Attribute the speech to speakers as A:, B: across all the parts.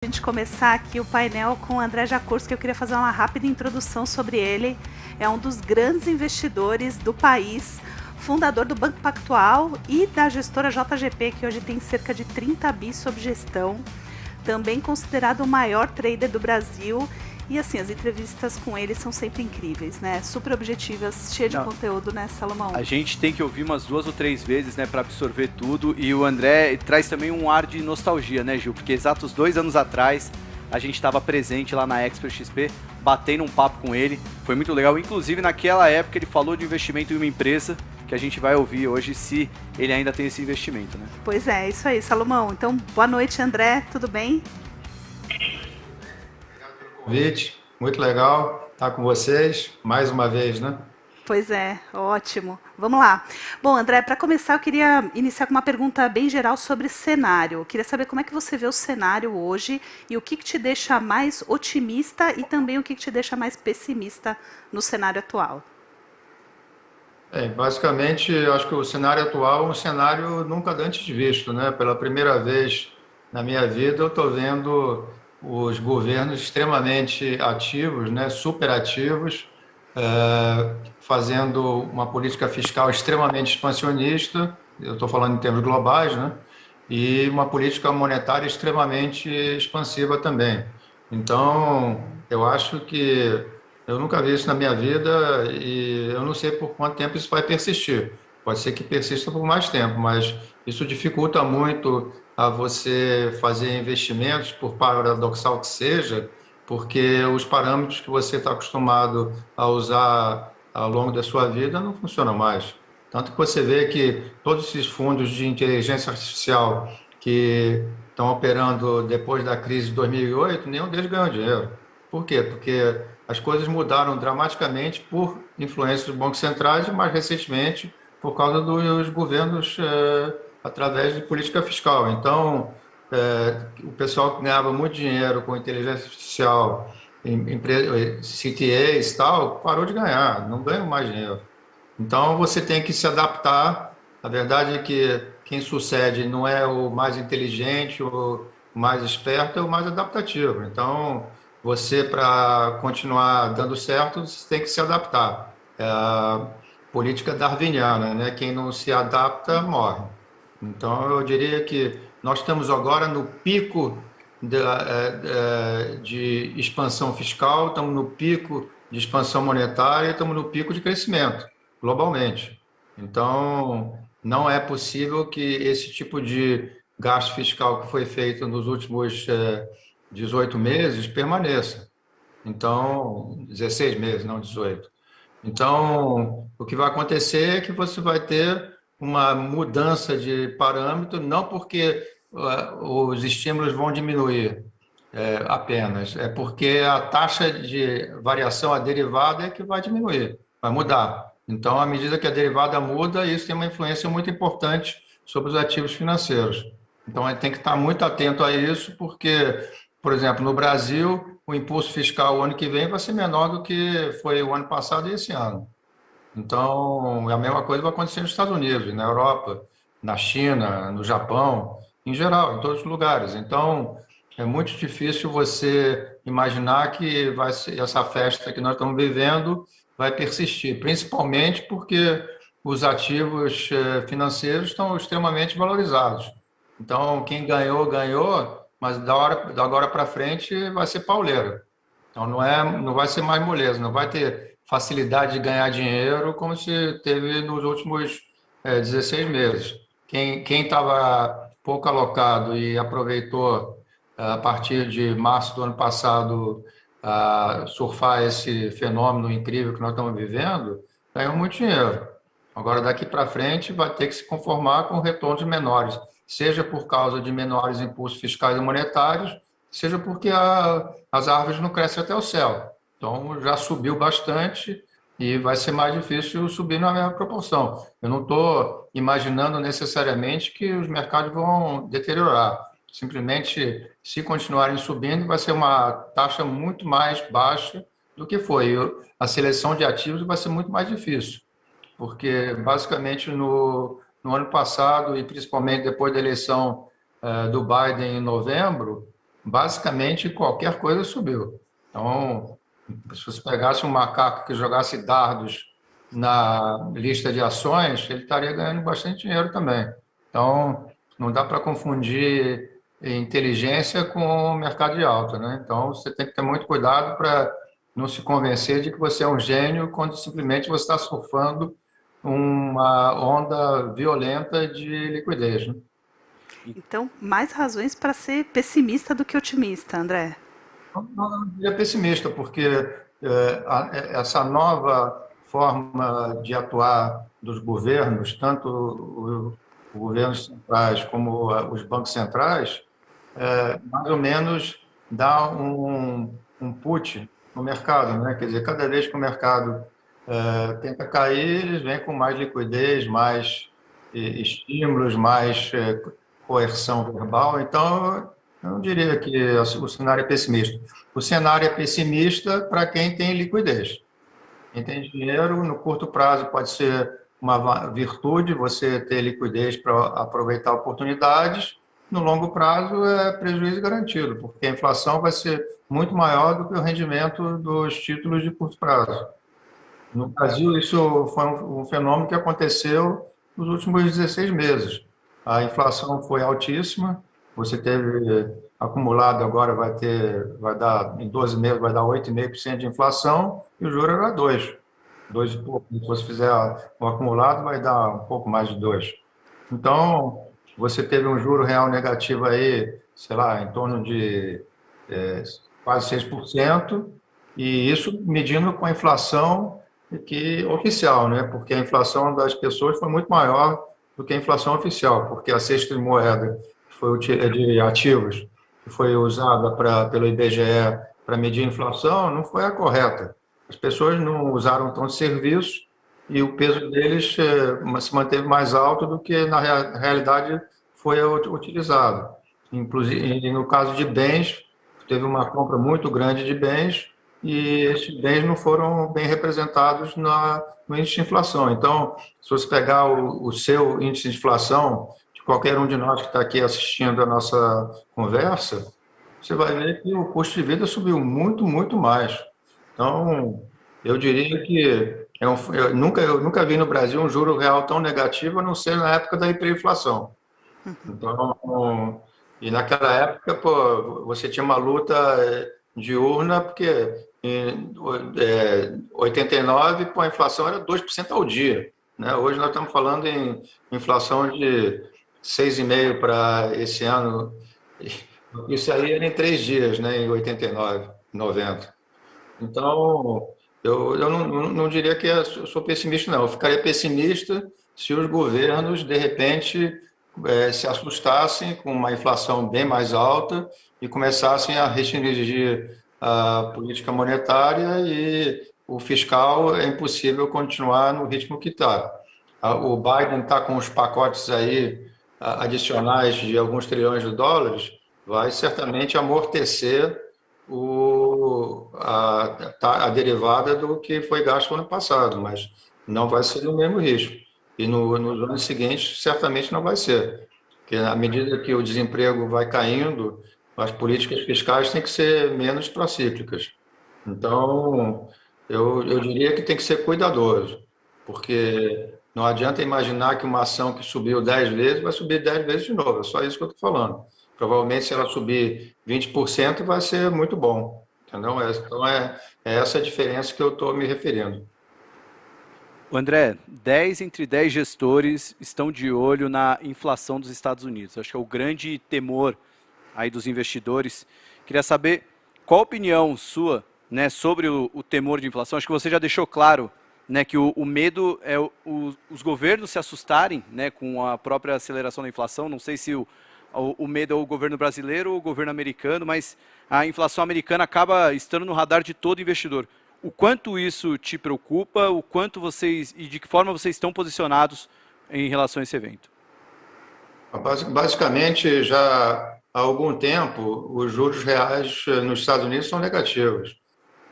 A: A gente começar aqui o painel com o André Jakurski, eu queria fazer uma rápida introdução sobre ele. É um dos grandes investidores do país, fundador do Banco Pactual e da gestora JGP, que hoje tem cerca de 30 bi sob gestão. Também considerado o maior trader do Brasil. E assim, as entrevistas com ele são sempre incríveis, né? Super objetivas, cheia de conteúdo, né, Salomão?
B: A gente tem que ouvir umas 2 ou 3 vezes, né, para absorver tudo. E o André traz também um ar de nostalgia, né, Gil? Porque exatos 2 anos atrás, a gente estava presente lá na Expo XP, batendo um papo com ele. Foi muito legal. Inclusive, naquela época, ele falou de investimento em uma empresa que a gente vai ouvir hoje, se ele ainda tem esse investimento, né?
A: Pois é, isso aí, Salomão. Então, boa noite, André. Tudo bem?
C: Convite, muito legal estar com vocês mais uma vez, né?
A: Pois é, ótimo. Vamos lá. Bom, André, para começar, eu queria iniciar com uma pergunta bem geral sobre cenário. Eu queria saber como é que você vê o cenário hoje e o que te deixa mais otimista e também o que te deixa mais pessimista no cenário atual.
C: Basicamente, eu acho que o cenário atual é um cenário nunca antes visto, né? Pela primeira vez na minha vida, eu estou vendo os governos extremamente ativos, né? Superativos, fazendo uma política fiscal extremamente expansionista, eu estou falando em termos globais, né? E uma política monetária extremamente expansiva também. Então, eu acho que eu nunca vi isso na minha vida e eu não sei por quanto tempo isso vai persistir. Pode ser que persista por mais tempo, mas isso dificulta muito a você fazer investimentos, por paradoxal que seja, porque os parâmetros que você está acostumado a usar ao longo da sua vida não funcionam mais. Tanto que você vê que todos esses fundos de inteligência artificial que estão operando depois da crise de 2008, nenhum deles ganhou dinheiro. Por quê? Porque as coisas mudaram dramaticamente por influência dos bancos centrais e, mais recentemente, por causa dos governos através de política fiscal. Então, o pessoal que ganhava muito dinheiro com inteligência artificial, CTAs e tal, parou de ganhar, não ganha mais dinheiro. Então, você tem que se adaptar. A verdade é que quem sucede não é o mais inteligente, o mais esperto, é o mais adaptativo. Então, você, para continuar dando certo, você tem que se adaptar. É a política darwiniana, né? Quem não se adapta, morre. Então, eu diria que nós estamos agora no pico de expansão fiscal, estamos no pico de expansão monetária, estamos no pico de crescimento globalmente. Então, não é possível que esse tipo de gasto fiscal que foi feito nos últimos 18 meses permaneça. Então, 16 meses, não 18. Então, o que vai acontecer é que você vai ter uma mudança de parâmetro, não porque os estímulos vão diminuir apenas, é porque a taxa de variação, a derivada, é que vai diminuir, vai mudar. Então, à medida que a derivada muda, isso tem uma influência muito importante sobre os ativos financeiros. Então, a gente tem que estar muito atento a isso, porque, por exemplo, no Brasil, o impulso fiscal o ano que vem vai ser menor do que foi o ano passado e esse ano. Então, a mesma coisa vai acontecer nos Estados Unidos, na Europa, na China, no Japão, em geral, em todos os lugares. Então, é muito difícil você imaginar que vai ser, essa festa que nós estamos vivendo vai persistir, principalmente porque os ativos financeiros estão extremamente valorizados. Então, quem ganhou, ganhou, mas da agora para frente vai ser pauleira. Então, não vai ser mais moleza, não vai ter facilidade de ganhar dinheiro como se teve nos últimos 16 meses. Quem estava pouco alocado e aproveitou a partir de março do ano passado a surfar esse fenômeno incrível que nós estamos vivendo, ganhou muito dinheiro. Agora, daqui para frente, vai ter que se conformar com retornos menores, seja por causa de menores impulsos fiscais e monetários, seja porque as árvores não crescem até o céu. Então, já subiu bastante e vai ser mais difícil subir na mesma proporção. Eu não estou imaginando necessariamente que os mercados vão deteriorar. Simplesmente, se continuarem subindo, vai ser uma taxa muito mais baixa do que foi. A seleção de ativos vai ser muito mais difícil, porque basicamente no ano passado, e principalmente depois da eleição do Biden em novembro, basicamente qualquer coisa subiu. Então, se você pegasse um macaco que jogasse dardos na lista de ações, ele estaria ganhando bastante dinheiro também. Então, não dá para confundir inteligência com mercado de alta, né? Então, você tem que ter muito cuidado para não se convencer de que você é um gênio quando simplesmente você está surfando uma onda violenta de liquidez, né?
A: Então, mais razões para ser pessimista do que otimista, André.
C: Não diria pessimista, porque essa nova forma de atuar dos governos, tanto os governos centrais como os bancos centrais, mais ou menos dá um put no mercado, né? Quer dizer, cada vez que o mercado tenta cair, eles vêm com mais liquidez, mais estímulos, mais coerção verbal. Então, eu não diria que o cenário é pessimista. O cenário é pessimista para quem tem liquidez. Quem tem dinheiro, no curto prazo, pode ser uma virtude você ter liquidez para aproveitar oportunidades. No longo prazo, é prejuízo garantido, porque a inflação vai ser muito maior do que o rendimento dos títulos de curto prazo. No Brasil, isso foi um fenômeno que aconteceu nos últimos 16 meses. A inflação foi altíssima, você teve acumulado agora vai dar em 12 meses vai dar 8,5% de inflação e o juro era 2 e pouco. Se você fizer o acumulado vai dar um pouco mais de 2. Então, você teve um juro real negativo aí, sei lá, em torno de quase 6%, e isso medindo com a inflação que oficial, né? Porque a inflação das pessoas foi muito maior do que a inflação oficial, porque a cesta de moeda de ativos que foi usada pelo IBGE para medir a inflação não foi a correta. As pessoas não usaram tanto serviço e o peso deles se manteve mais alto do que na realidade foi utilizado. Inclusive, no caso de bens, teve uma compra muito grande de bens e esses bens não foram bem representados no índice de inflação. Então, se você pegar o seu índice de inflação, de qualquer um de nós que está aqui assistindo a nossa conversa, você vai ver que o custo de vida subiu muito, muito mais. Então, eu diria que eu nunca vi no Brasil um juro real tão negativo, a não ser na época da hiperinflação. Então, e naquela época, pô, você tinha uma luta diurna, porque em 89, pô, a inflação era 2% ao dia, né? Hoje nós estamos falando em inflação de 6,5% para esse ano. Isso aí era em 3 dias, né? Em 89, 90. Então, eu não diria que eu sou pessimista, não. Eu ficaria pessimista se os governos, de repente, se assustassem com uma inflação bem mais alta e começassem a restringir a política monetária e o fiscal é impossível continuar no ritmo que está. O Biden está com os pacotes aí adicionais de alguns trilhões de dólares, vai certamente amortecer a derivada do que foi gasto no ano passado, mas não vai ser no mesmo risco. E nos anos seguintes, certamente não vai ser. Porque à medida que o desemprego vai caindo, as políticas fiscais têm que ser menos procíclicas. Então, eu diria que tem que ser cuidadoso, porque não adianta imaginar que uma ação que subiu 10 vezes vai subir 10 vezes de novo. É só isso que eu estou falando. Provavelmente, se ela subir 20%, vai ser muito bom. Entendeu? Então, é essa a diferença que eu estou me referindo.
B: O André, 10 entre 10 gestores estão de olho na inflação dos Estados Unidos. Acho que é o grande temor aí dos investidores. Queria saber qual a opinião sua, né, sobre o temor de inflação. Acho que você já deixou claro, né, que o medo é os governos se assustarem, né, com a própria aceleração da inflação. Não sei se o medo é o governo brasileiro ou o governo americano, mas a inflação americana acaba estando no radar de todo investidor. O quanto isso te preocupa, o quanto vocês e de que forma vocês estão posicionados em relação a esse evento?
C: Basicamente, já há algum tempo, os juros reais nos Estados Unidos são negativos.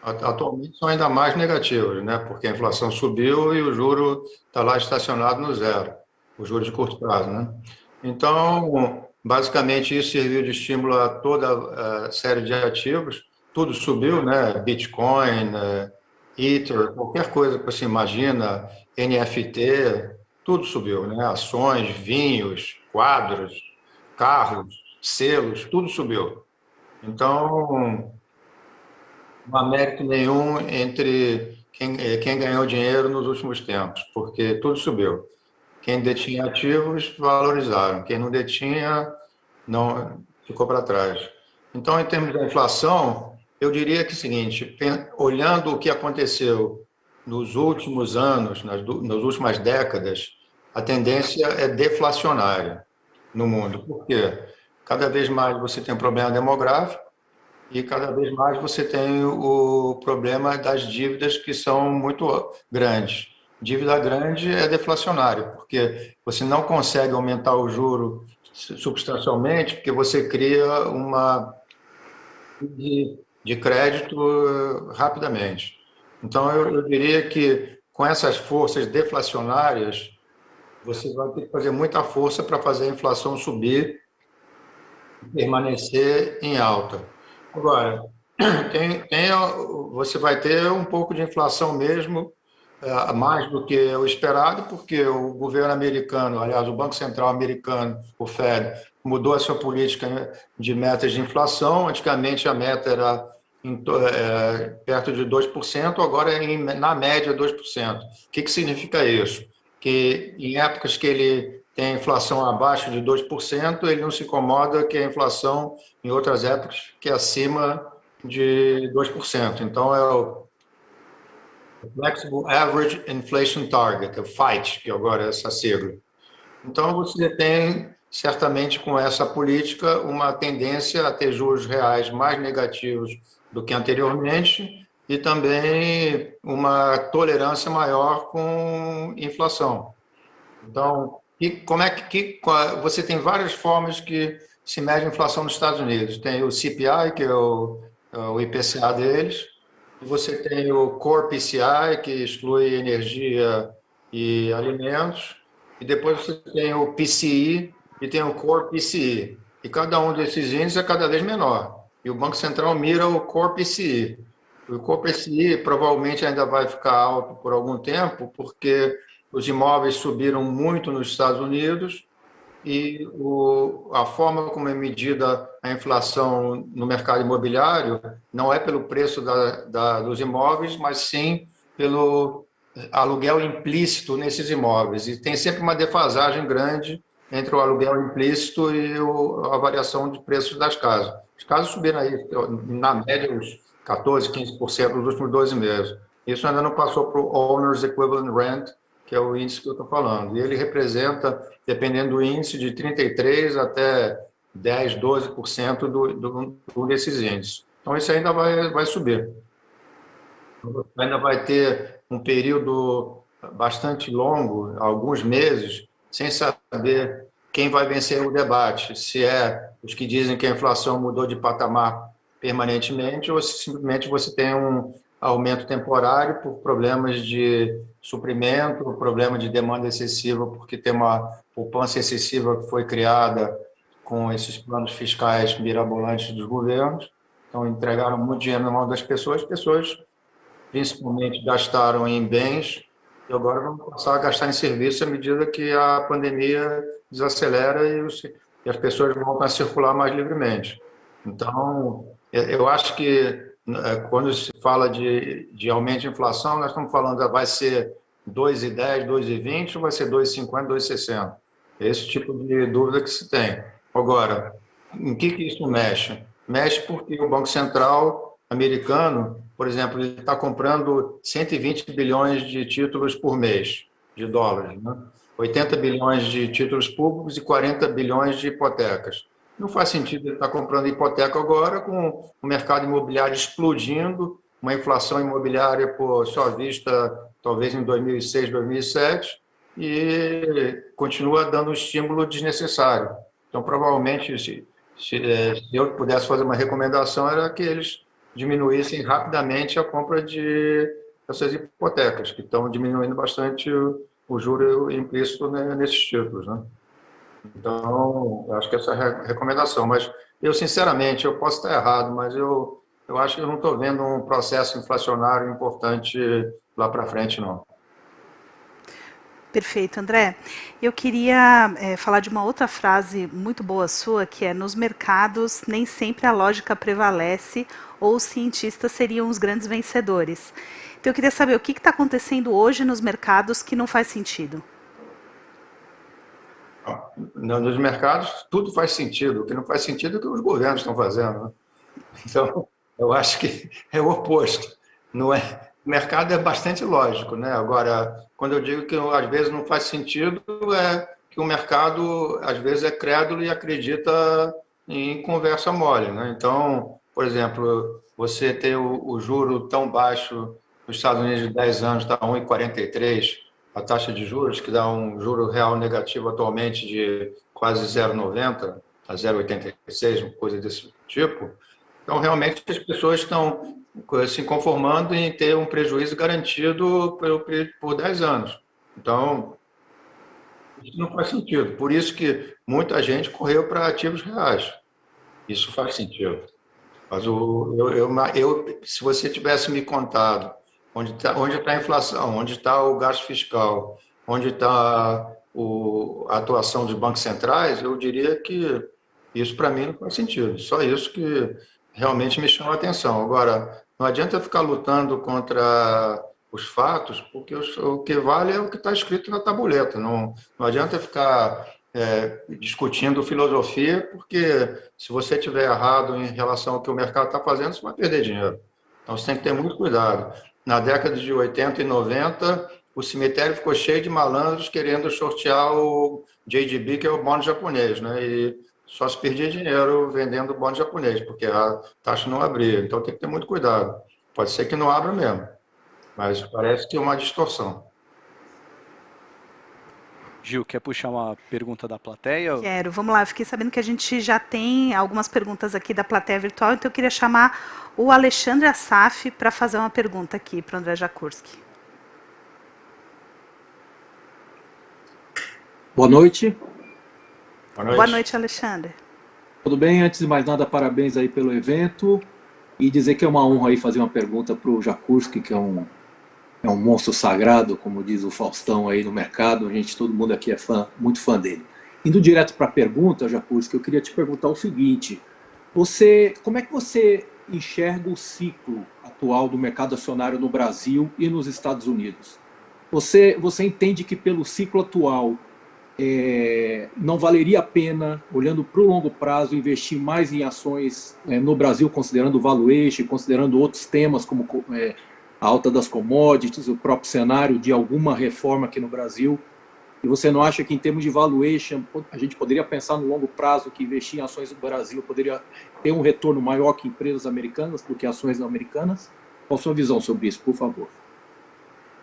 C: Atualmente são ainda mais negativos, né? Porque a inflação subiu e o juro está lá estacionado no zero, o juro de curto prazo, né? Então, Basicamente, isso serviu de estímulo a toda a série de ativos. Tudo subiu, né? Bitcoin, Ether, qualquer coisa que você imagina, NFT, tudo subiu, né? Ações, vinhos, quadros, carros, selos, tudo subiu. Então, não há mérito nenhum entre quem ganhou dinheiro nos últimos tempos, porque tudo subiu. Quem detinha ativos valorizaram, quem não detinha não ficou para trás. Então, em termos da inflação, eu diria que é o seguinte, olhando o que aconteceu nos últimos anos, nas últimas décadas, a tendência é deflacionária no mundo. Por quê? Cada vez mais você tem um problema demográfico e cada vez mais você tem o problema das dívidas que são muito grandes. Dívida grande é deflacionária, porque você não consegue aumentar o juro substancialmente, porque você cria uma de crédito rapidamente. Então, eu diria que com essas forças deflacionárias, você vai ter que fazer muita força para fazer a inflação subir e permanecer em alta. Agora, você vai ter um pouco de inflação mesmo, mais do que o esperado, porque o governo americano, aliás, o Banco Central americano, o Fed, mudou a sua política de metas de inflação. Antigamente a meta era perto de 2%, agora é na média 2%. O que significa isso? Que em épocas que ele tem inflação abaixo de 2%, ele não se incomoda que a inflação, em outras épocas, que é acima de 2%. Então, é o Flexible Average Inflation Target, o FIGHT, que agora é essa sigla. Então, você tem, certamente, com essa política, uma tendência a ter juros reais mais negativos do que anteriormente e também uma tolerância maior com inflação. Então, você tem várias formas que se mede a inflação nos Estados Unidos. Tem o CPI, que é o IPCA deles, e você tem o Core PCI, que exclui energia e alimentos, e depois você tem o PCI e tem o Core PCI. E cada um desses índices é cada vez menor. E o Banco Central mira o Core PCI. O Core PCI provavelmente ainda vai ficar alto por algum tempo, porque os imóveis subiram muito nos Estados Unidos e a forma como é medida a inflação no mercado imobiliário não é pelo preço dos imóveis, mas sim pelo aluguel implícito nesses imóveis. E tem sempre uma defasagem grande entre o aluguel implícito e a variação de preços das casas. As casas subiram aí, na média, uns 14%, 15% nos últimos 12 meses. Isso ainda não passou para o Owner's Equivalent Rent, que é o índice que eu estou falando. E ele representa, dependendo do índice, de 33% até 10%, 12% desses índices. Então, isso ainda vai subir. Ainda vai ter um período bastante longo, alguns meses, sem saber quem vai vencer o debate, se é os que dizem que a inflação mudou de patamar permanentemente ou se simplesmente você tem um aumento temporário por problemas de suprimento, problema de demanda excessiva, porque tem uma poupança excessiva que foi criada com esses planos fiscais mirabolantes dos governos. Então, entregaram muito dinheiro na mão das pessoas, principalmente gastaram em bens e agora vão passar a gastar em serviços à medida que a pandemia desacelera e as pessoas voltam a circular mais livremente. Então, eu acho que quando se fala de aumento de inflação, nós estamos falando vai ser 2,10, 2,20 ou vai ser 2,50, 2,60? Esse tipo de dúvida que se tem. Agora, em que isso mexe? Mexe porque o Banco Central americano, por exemplo, ele está comprando 120 bilhões de títulos por mês, de dólares, né? 80 bilhões de títulos públicos e 40 bilhões de hipotecas. Não faz sentido ele estar comprando hipoteca agora com o mercado imobiliário explodindo, uma inflação imobiliária só vista talvez em 2006, 2007, e continua dando um estímulo desnecessário. Então, provavelmente, se eu pudesse fazer uma recomendação, era que eles diminuíssem rapidamente a compra dessas hipotecas, que estão diminuindo bastante o juro implícito, né, nesses títulos, né? Então, eu acho que essa é a recomendação. Mas eu, sinceramente, eu posso estar errado, mas eu acho que eu não estou vendo um processo inflacionário importante lá para frente, não.
A: Perfeito, André. Eu queria falar de uma outra frase muito boa sua, que é: nos mercados nem sempre a lógica prevalece ou os cientistas seriam os grandes vencedores. Então eu queria saber o que está acontecendo hoje nos mercados que não faz sentido.
C: Nos mercados, tudo faz sentido. O que não faz sentido é o que os governos estão fazendo, né? Então, eu acho que é o oposto. Não é, o mercado é bastante lógico, né? Agora, quando eu digo que às vezes não faz sentido, é que o mercado às vezes é crédulo e acredita em conversa mole, né? Então, por exemplo, você ter o juro tão baixo nos Estados Unidos de 10 anos, está 1,43, a taxa de juros, que dá um juro real negativo atualmente de quase 0,90 a 0,86, uma coisa desse tipo. Então, realmente, as pessoas estão se conformando em ter um prejuízo garantido por 10 anos. Então, isso não faz sentido. Por isso que muita gente correu para ativos reais. Isso faz sentido. Mas se você tivesse me contado onde tá a inflação, onde está o gasto fiscal, onde está a atuação dos bancos centrais, eu diria que isso para mim não faz sentido. Só isso que realmente me chama a atenção. Agora, não adianta ficar lutando contra os fatos, porque o que vale é o que está escrito na tabuleta. Não adianta ficar discutindo filosofia, porque se você estiver errado em relação ao que o mercado está fazendo, você vai perder dinheiro. Então, você tem que ter muito cuidado. Na década de 80 e 90, o cemitério ficou cheio de malandros querendo sortear o JGB, que é o bond japonês, né? E só se perdia dinheiro vendendo bond japonês, porque a taxa não abria. Então, tem que ter muito cuidado. Pode ser que não abra mesmo, mas parece que é uma distorção.
B: Gil, quer puxar uma pergunta da plateia?
A: Quero, vamos lá. Eu fiquei sabendo que a gente já tem algumas perguntas aqui da plateia virtual, então eu queria chamar o Alexandre Assaf para fazer uma pergunta aqui para o André Jakurski.
D: Boa noite.
A: Boa noite, Alexandre.
D: Tudo bem? Antes de mais nada, parabéns aí pelo evento e dizer que é uma honra aí fazer uma pergunta para o Jakurski, que é um monstro sagrado, como diz o Faustão aí no mercado. Todo mundo aqui é muito fã dele. Indo direto para a pergunta, Jakurski, eu queria te perguntar o seguinte: como é que você enxerga o ciclo atual do mercado acionário no Brasil e nos Estados Unidos? Você entende que pelo ciclo atual não valeria a pena, olhando para o longo prazo, investir mais em ações no Brasil, considerando o valuation, considerando outros temas como a alta das commodities, o próprio cenário de alguma reforma aqui no Brasil? E você não acha que, em termos de valuation, a gente poderia pensar no longo prazo que investir em ações do Brasil poderia ter um retorno maior que empresas americanas do que ações não americanas? Qual a sua visão sobre isso, por favor?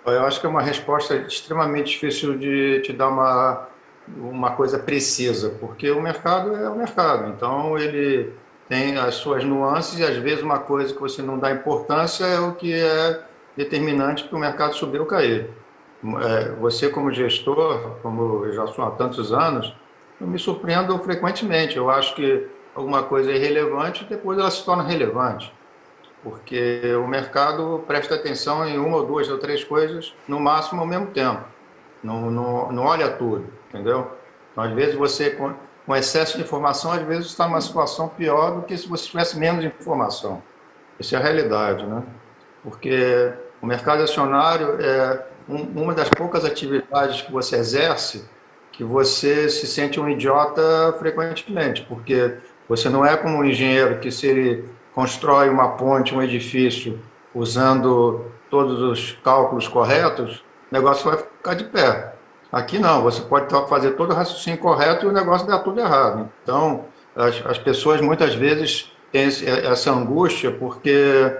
C: Eu acho que é uma resposta extremamente difícil de te dar uma coisa precisa, porque o mercado é o mercado. Então, ele tem as suas nuances e, às vezes, uma coisa que você não dá importância é o que é determinante para o mercado subir ou cair. Você, como gestor, como eu já sou há tantos anos, eu me surpreendo frequentemente. Eu acho que alguma coisa é irrelevante e depois ela se torna relevante, porque o mercado presta atenção em uma ou duas ou três coisas, no máximo ao mesmo tempo. Não olha tudo, entendeu? Então, às vezes, você, com excesso de informação, às vezes está numa situação pior do que se você tivesse menos informação. Isso é a realidade, né? Porque o mercado acionário é uma das poucas atividades que você exerce que você se sente um idiota frequentemente, porque você não é como um engenheiro que, se ele constrói uma ponte, um edifício, usando todos os cálculos corretos, o negócio vai ficar de pé. Aqui não, você pode fazer todo o raciocínio correto e o negócio dá tudo errado. Então, as pessoas muitas vezes têm essa angústia porque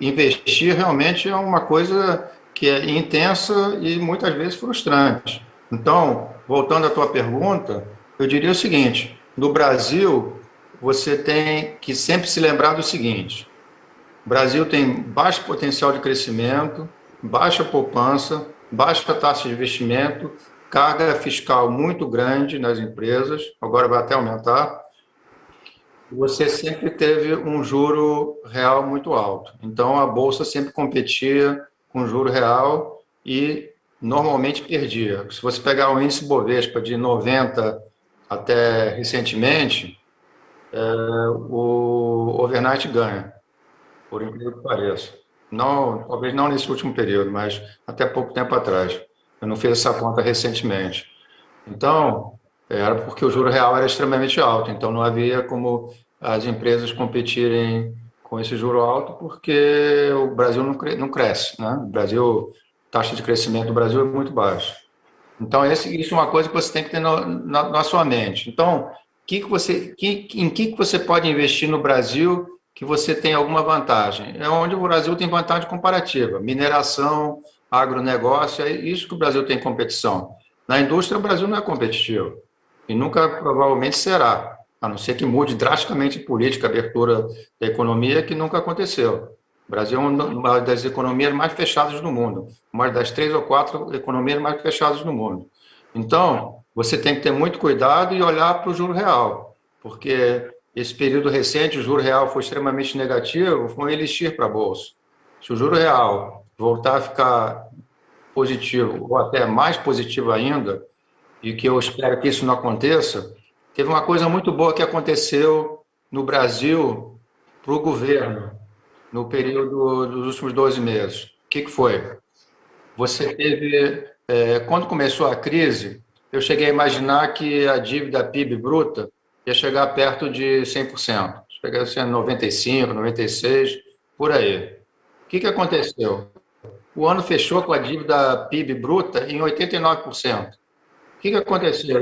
C: investir realmente é uma coisa que é intensa e muitas vezes frustrante. Então, voltando à tua pergunta, eu diria o seguinte: no Brasil, você tem que sempre se lembrar do seguinte: o Brasil tem baixo potencial de crescimento, baixa poupança, baixa taxa de investimento carga fiscal muito grande nas empresas, agora vai até aumentar, você sempre teve um juro real muito alto. Então, a Bolsa sempre competia com juro real e normalmente perdia. Se você pegar o índice Bovespa de 90 até recentemente, o overnight ganha, por incrível que pareça. Não, talvez não nesse último período, mas até pouco tempo atrás. Eu não fiz essa conta recentemente. Então, era porque o juro real era extremamente alto, então não havia como as empresas competirem com esse juro alto, porque o Brasil não cresce, né? O Brasil, a taxa de crescimento do Brasil é muito baixa. Então, isso é uma coisa que você tem que ter na sua mente. Então, em que você pode investir no Brasil que você tem alguma vantagem? É onde o Brasil tem vantagem comparativa. Mineração, agronegócio, é isso que o Brasil tem competição. Na indústria, o Brasil não é competitivo. E nunca, provavelmente, será. A não ser que mude drasticamente a política, a abertura da economia, que nunca aconteceu. O Brasil é uma das economias mais fechadas do mundo, uma das 3 ou 4 economias mais fechadas do mundo. Então, você tem que ter muito cuidado e olhar para o juro real, porque esse período recente, o juro real foi extremamente negativo, foi um elixir para a Bolsa. Se o juro real voltar a ficar positivo, ou até mais positivo ainda, e que eu espero que isso não aconteça, teve uma coisa muito boa que aconteceu no Brasil para o governo, no período dos últimos 12 meses. O que foi? Você teve, quando começou a crise, eu cheguei a imaginar que a dívida PIB bruta ia chegar perto de 100%, chegar a ser 95%, 96%, por aí. O que aconteceu? O ano fechou com a dívida PIB bruta em 89%. O que aconteceu?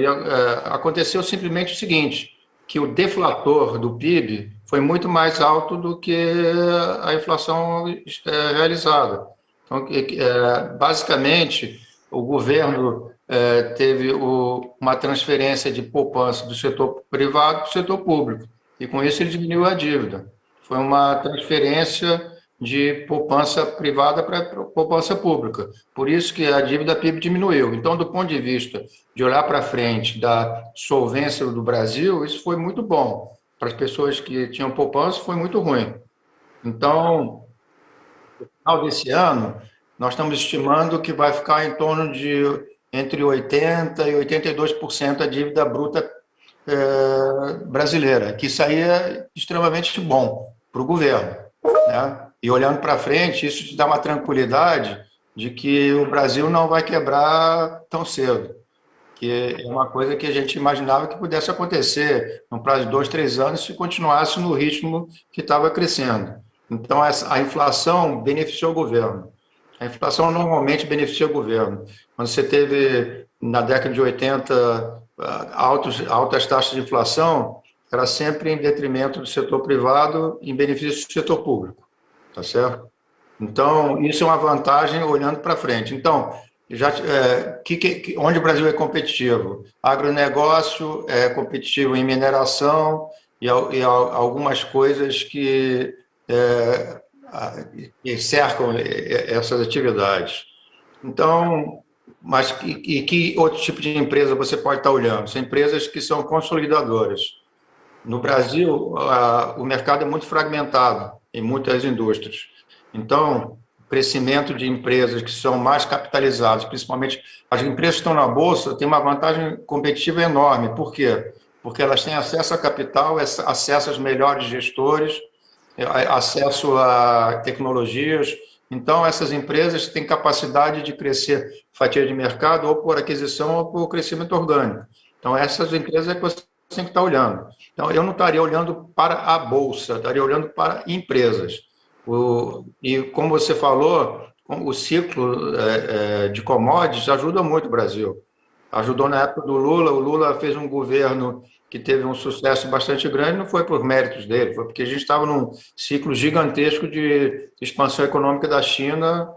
C: Aconteceu simplesmente o seguinte, que o deflator do PIB foi muito mais alto do que a inflação realizada. Então, basicamente, o governo teve uma transferência de poupança do setor privado para o setor público, e com isso ele diminuiu a dívida. Foi uma transferência de poupança privada para poupança pública. Por isso que a dívida PIB diminuiu. Então, do ponto de vista de olhar para frente da solvência do Brasil, isso foi muito bom. Para as pessoas que tinham poupança, foi muito ruim. Então, no final desse ano, nós estamos estimando que vai ficar em torno de entre 80% e 82% a dívida bruta brasileira, que isso aí é extremamente bom para o governo, né? E olhando para frente, isso te dá uma tranquilidade de que o Brasil não vai quebrar tão cedo, que é uma coisa que a gente imaginava que pudesse acontecer no prazo de 2, 3 anos se continuasse no ritmo que estava crescendo. Então, a inflação beneficiou o governo. A inflação normalmente beneficia o governo. Quando você teve, na década de 80, altas taxas de inflação, era sempre em detrimento do setor privado, em benefício do setor público. Tá certo? Então, isso é uma vantagem olhando para frente. Então, onde o Brasil é competitivo? Agronegócio é competitivo em mineração e algumas coisas que cercam essas atividades. Então, mas que outro tipo de empresa você pode estar olhando? São empresas que são consolidadoras. No Brasil, o mercado é muito fragmentado em muitas indústrias. Então, o crescimento de empresas que são mais capitalizadas, principalmente as empresas que estão na Bolsa, têm uma vantagem competitiva enorme. Por quê? Porque elas têm acesso a capital, acesso aos melhores gestores, acesso a tecnologias. Então, essas empresas têm capacidade de crescer fatia de mercado ou por aquisição ou por crescimento orgânico. Então, essas empresas é que você tem que estar olhando. Então, eu não estaria olhando para a Bolsa, estaria olhando para empresas. E, como você falou, o ciclo de commodities ajuda muito o Brasil. Ajudou na época do Lula, o Lula fez um governo que teve um sucesso bastante grande, não foi por méritos dele, foi porque a gente estava num ciclo gigantesco de expansão econômica da China,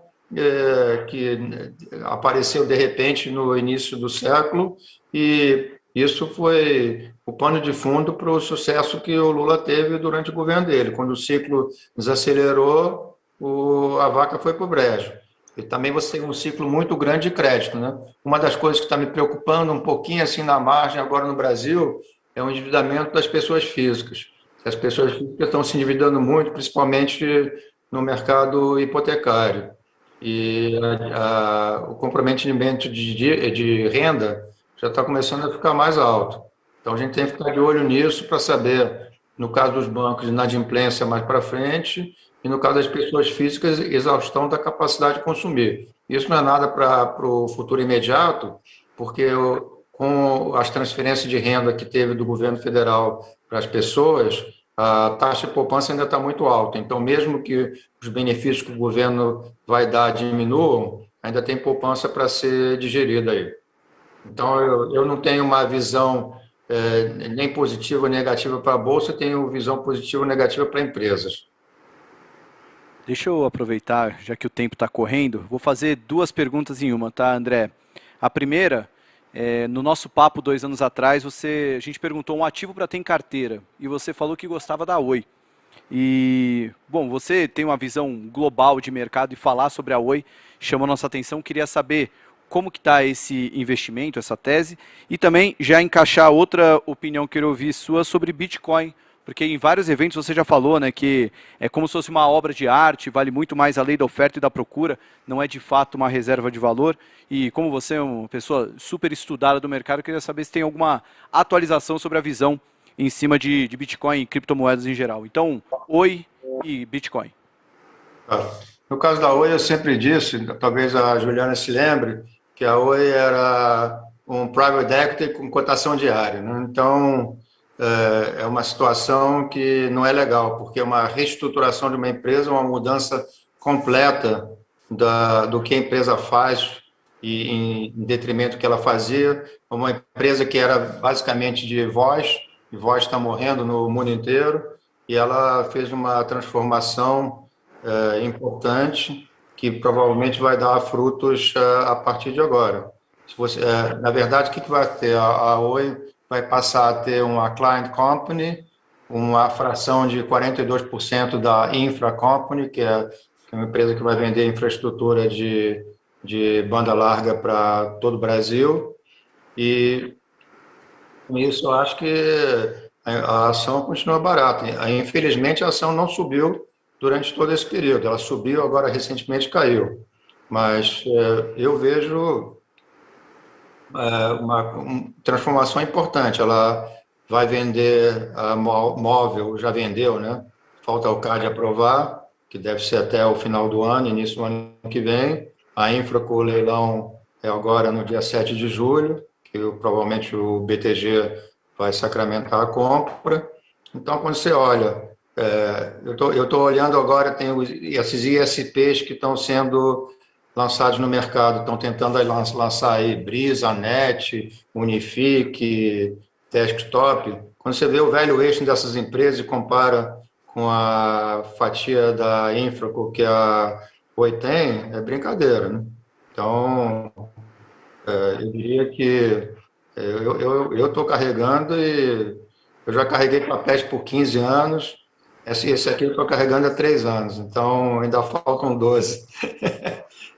C: que apareceu de repente no início do século, e isso foi o pano de fundo para o sucesso que o Lula teve durante o governo dele. Quando o ciclo desacelerou, a vaca foi para o brejo. E também você tem um ciclo muito grande de crédito, né? Uma das coisas que está me preocupando um pouquinho assim na margem agora no Brasil é o endividamento das pessoas físicas. As pessoas físicas estão se endividando muito, principalmente no mercado hipotecário. E o comprometimento de renda já está começando a ficar mais alto. Então, a gente tem que ficar de olho nisso para saber, no caso dos bancos, inadimplência mais para frente, e no caso das pessoas físicas, exaustão da capacidade de consumir. Isso não é nada para o futuro imediato, porque com as transferências de renda que teve do governo federal para as pessoas, a taxa de poupança ainda está muito alta. Então, mesmo que os benefícios que o governo vai dar diminuam, ainda tem poupança para ser digerida aí. Então, eu não tenho uma visão nem positiva nem negativa para a Bolsa, tenho visão positiva ou negativa para empresas.
B: Deixa eu aproveitar, já que o tempo está correndo, vou fazer duas perguntas em uma, tá, André? A primeira, no nosso papo 2 anos atrás, a gente perguntou um ativo para ter em carteira, e você falou que gostava da Oi. E, bom, você tem uma visão global de mercado e falar sobre a Oi chamou nossa atenção, queria saber como que está esse investimento, essa tese, e também já encaixar outra opinião que eu ouvi sua sobre Bitcoin, porque em vários eventos você já falou, né, que é como se fosse uma obra de arte, vale muito mais a lei da oferta e da procura, não é de fato uma reserva de valor. E como você é uma pessoa super estudada do mercado, eu queria saber se tem alguma atualização sobre a visão em cima de Bitcoin e criptomoedas em geral. Então, Oi e Bitcoin.
C: No caso da Oi, eu sempre disse, talvez a Juliana se lembre, que a Oi era um private equity com cotação diária, né? Então, é uma situação que não é legal, porque é uma reestruturação de uma empresa, uma mudança completa do que a empresa faz e em detrimento do que ela fazia. Uma empresa que era basicamente de voz, e voz está morrendo no mundo inteiro, e ela fez uma transformação importante que provavelmente vai dar frutos a partir de agora. Na verdade, o que vai ter? A Oi vai passar a ter uma client company, uma fração de 42% da infra company, que é uma empresa que vai vender infraestrutura de banda larga para todo o Brasil. E com isso, eu acho que a ação continua barata. Infelizmente, a ação não subiu durante todo esse período. Ela subiu, agora recentemente caiu. Mas eu vejo uma transformação importante. Ela vai vender a móvel, já vendeu, né? Falta o CAD aprovar, que deve ser até o final do ano, início do ano que vem. A infra com o leilão é agora no dia 7 de julho, que provavelmente o BTG vai sacramentar a compra. Então, quando você olha, eu estou olhando agora, tem esses ISPs que estão sendo lançados no mercado, estão tentando lançar aí Brisa, Net, Unifique, Desktop. Quando você vê o valuation dessas empresas e compara com a fatia da infra que a Oi tem, é brincadeira, né? Então, eu diria que eu estou carregando e eu já carreguei papéis por 15 anos, esse aqui eu estou carregando há 3 anos, então ainda faltam 12.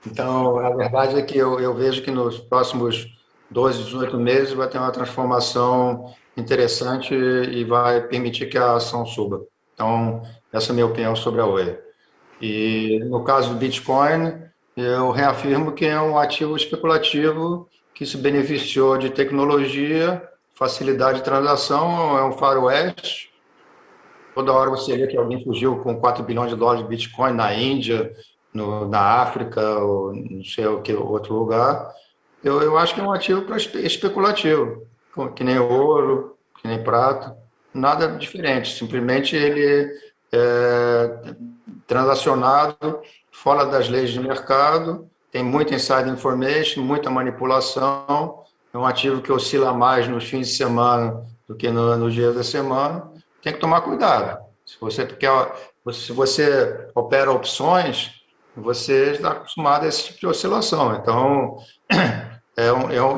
C: Então, a verdade é que eu vejo que nos próximos 12, 18 meses vai ter uma transformação interessante e vai permitir que a ação suba. Então, essa é a minha opinião sobre a Oi. E no caso do Bitcoin, eu reafirmo que é um ativo especulativo que se beneficiou de tecnologia, facilidade de transação, é um faroeste. Toda hora você vê que alguém fugiu com 4 bilhões de dólares de Bitcoin na Índia, na África, ou não sei o que outro lugar. Eu acho que é um ativo especulativo, que nem ouro, que nem prata, nada diferente. Simplesmente ele é transacionado fora das leis de mercado, tem muita inside information, muita manipulação, é um ativo que oscila mais nos fins de semana do que nos dias da semana. Tem que tomar cuidado. Se você opera opções, você está acostumado a esse tipo de oscilação. Então,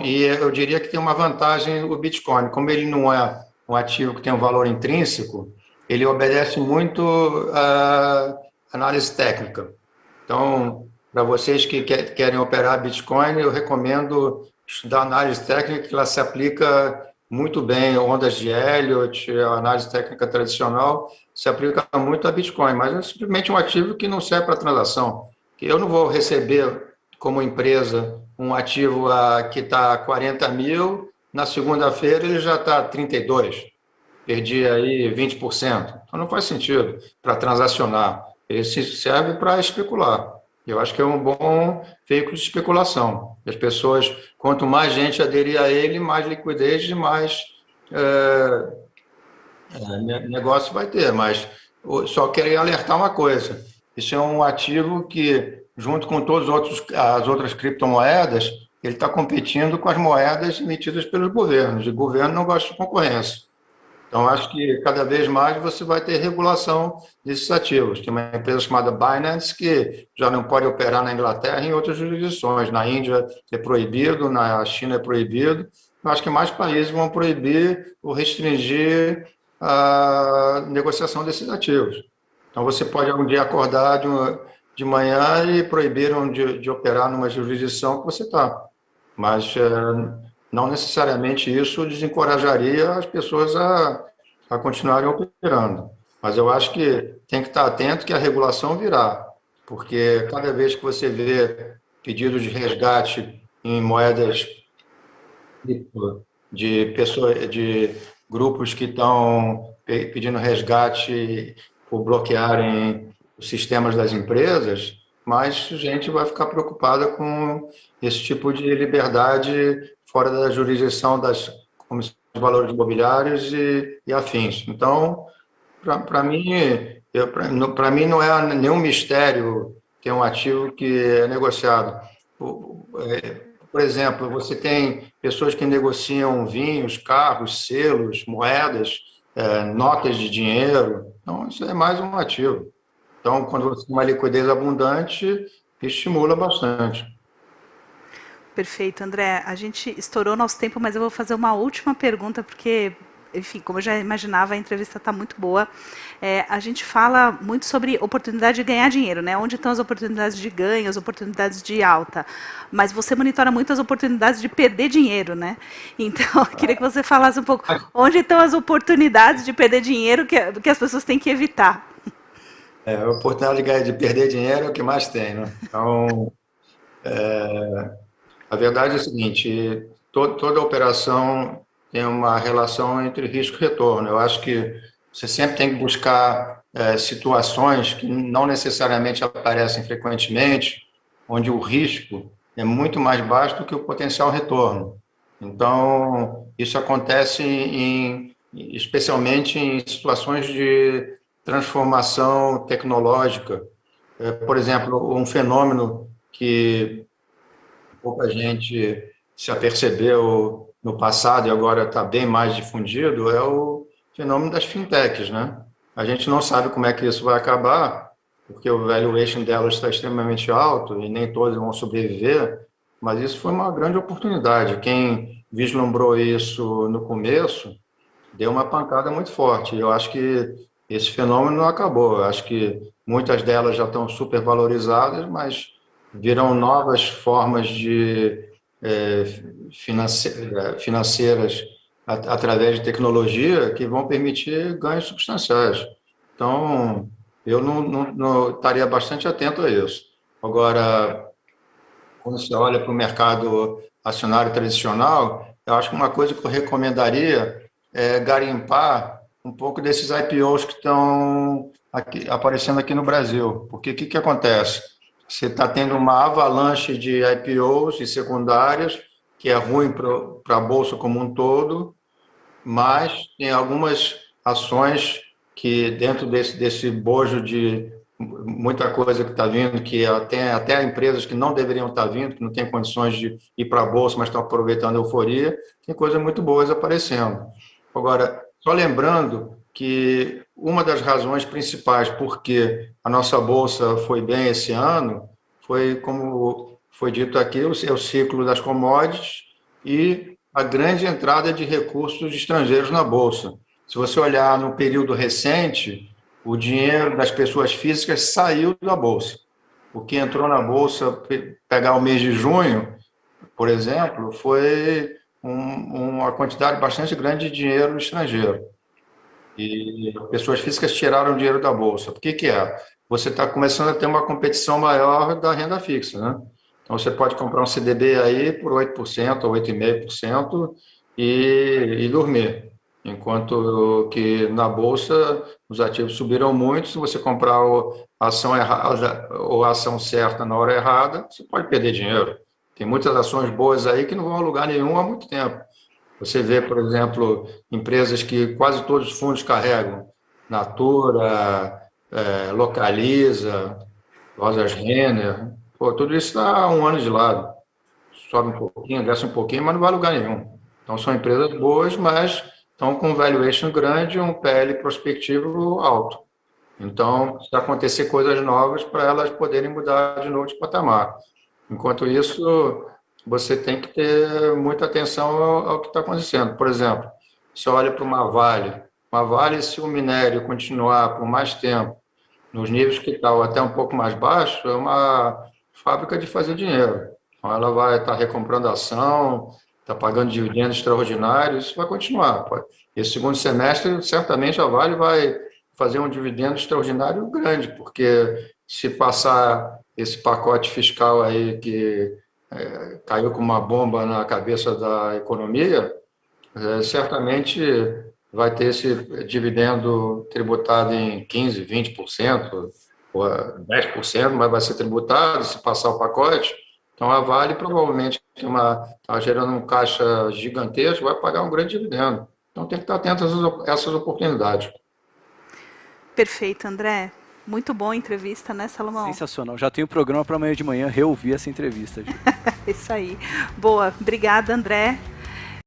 C: e eu diria que tem uma vantagem o Bitcoin. Como ele não é um ativo que tem um valor intrínseco, ele obedece muito à análise técnica. Então, para vocês que querem operar Bitcoin, eu recomendo estudar análise técnica, que ela se aplica muito bem, ondas de Elliott, a análise técnica tradicional, se aplica muito a Bitcoin, mas é simplesmente um ativo que não serve para transação. Eu não vou receber, como empresa, um ativo que está a 40 mil, na segunda-feira ele já está a 32, perdi aí 20%. Então não faz sentido para transacionar, ele serve para especular. Eu acho que é um bom veículo de especulação. As pessoas, quanto mais gente aderir a ele, mais liquidez e mais negócio vai ter. Mas só queria alertar uma coisa: isso é um ativo que, junto com todas as outras criptomoedas, ele está competindo com as moedas emitidas pelos governos. E o governo não gosta de concorrência. Então, acho que cada vez mais você vai ter regulação desses ativos. Tem uma empresa chamada Binance que já não pode operar na Inglaterra e em outras jurisdições. Na Índia é proibido, na China é proibido. Eu acho que mais países vão proibir ou restringir a negociação desses ativos. Então, você pode um dia acordar de manhã e proibiram de operar numa jurisdição que você está. Mas não necessariamente isso desencorajaria as pessoas a continuarem operando. Mas eu acho que tem que estar atento que a regulação virá, porque cada vez que você vê pedidos de resgate em moedas de pessoas, de grupos que estão pedindo resgate por bloquearem os sistemas das empresas, mais gente vai ficar preocupada com esse tipo de liberdade fora da jurisdição das comissões de valores imobiliários e afins. Então, para mim, não é nenhum mistério ter um ativo que é negociado. Por exemplo, você tem pessoas que negociam vinhos, carros, selos, moedas, notas de dinheiro. Então, isso é mais um ativo. Então, quando você tem uma liquidez abundante, estimula bastante.
A: Perfeito, André. A gente estourou nosso tempo, mas eu vou fazer uma última pergunta, porque, enfim, como eu já imaginava, a entrevista está muito boa. A gente fala muito sobre oportunidade de ganhar dinheiro, né? Onde estão as oportunidades de ganho, as oportunidades de alta. Mas você monitora muito as oportunidades de perder dinheiro, né? Então, eu queria que você falasse um pouco onde estão as oportunidades de perder dinheiro que as pessoas têm que evitar.
C: A oportunidade de perder dinheiro é o que mais tem, né? Então, a verdade é a seguinte: toda operação tem uma relação entre risco e retorno. Eu acho que você sempre tem que buscar situações que não necessariamente aparecem frequentemente, onde o risco é muito mais baixo do que o potencial retorno. Então, isso acontece especialmente em situações de transformação tecnológica. Por exemplo, um fenômeno que pouca gente se apercebeu no passado e agora está bem mais difundido é o fenômeno das fintechs, né? A gente não sabe como é que isso vai acabar, porque o valuation delas está extremamente alto e nem todos vão sobreviver, mas isso foi uma grande oportunidade. Quem vislumbrou isso no começo deu uma pancada muito forte. Eu acho que esse fenômeno não acabou. Eu acho que muitas delas já estão supervalorizadas, mas virão novas formas de financeiras através de tecnologia que vão permitir ganhos substanciais. Então, eu não estaria bastante atento a isso. Agora, quando você olha para o mercado acionário tradicional, eu acho que uma coisa que eu recomendaria é garimpar um pouco desses IPOs que estão aparecendo aqui no Brasil. Porque o que acontece? Você está tendo uma avalanche de IPOs e secundárias, que é ruim para a Bolsa como um todo, mas tem algumas ações que, dentro desse bojo de muita coisa que está vindo, que até empresas que não deveriam estar vindo, que não têm condições de ir para a Bolsa, mas estão aproveitando a euforia, tem coisas muito boas aparecendo. Agora, só lembrando que uma das razões principais por que a nossa Bolsa foi bem esse ano foi, como foi dito aqui, o ciclo das commodities e a grande entrada de recursos estrangeiros na Bolsa. Se você olhar no período recente, o dinheiro das pessoas físicas saiu da Bolsa. O que entrou na Bolsa, pegar o mês de junho, por exemplo, foi uma quantidade bastante grande de dinheiro estrangeiro. E pessoas físicas tiraram dinheiro da Bolsa. Por que é? Você está começando a ter uma competição maior da renda fixa, né? Então, você pode comprar um CDB aí por 8% ou 8,5% e dormir. Enquanto que na Bolsa, os ativos subiram muito. Se você comprar a ação errada ou a ação certa na hora errada, você pode perder dinheiro. Tem muitas ações boas aí que não vão a lugar nenhum há muito tempo. Você vê, por exemplo, empresas que quase todos os fundos carregam, Natura, Localiza, Lojas Renner, pô, tudo isso está há um ano de lado. Sobe um pouquinho, desce um pouquinho, mas não vai a lugar nenhum. Então, são empresas boas, mas estão com um valuation grande e um PL prospectivo alto. Então, precisa acontecer coisas novas para elas poderem mudar de novo de patamar. Enquanto isso, você tem que ter muita atenção ao que está acontecendo. Por exemplo, você olha para uma Vale, se o minério continuar por mais tempo, nos níveis que está, ou até um pouco mais baixo, é uma fábrica de fazer dinheiro. Então, ela vai estar recomprando ação, está pagando dividendos extraordinários, isso vai continuar. Esse segundo semestre, certamente, a Vale vai fazer um dividendo extraordinário grande, porque se passar esse pacote fiscal aí que caiu com uma bomba na cabeça da economia, certamente vai ter esse dividendo tributado em 15%, 20%, ou 10%, mas vai ser tributado se passar o pacote. Então, a Vale provavelmente está gerando um caixa gigantesco, vai pagar um grande dividendo. Então, tem que estar atento a essas oportunidades.
A: Perfeito, André. Muito boa a entrevista, né, Salomão?
B: Sensacional. Já tenho programa para amanhã de manhã reouvir essa entrevista.
A: Isso aí. Boa. Obrigada, André.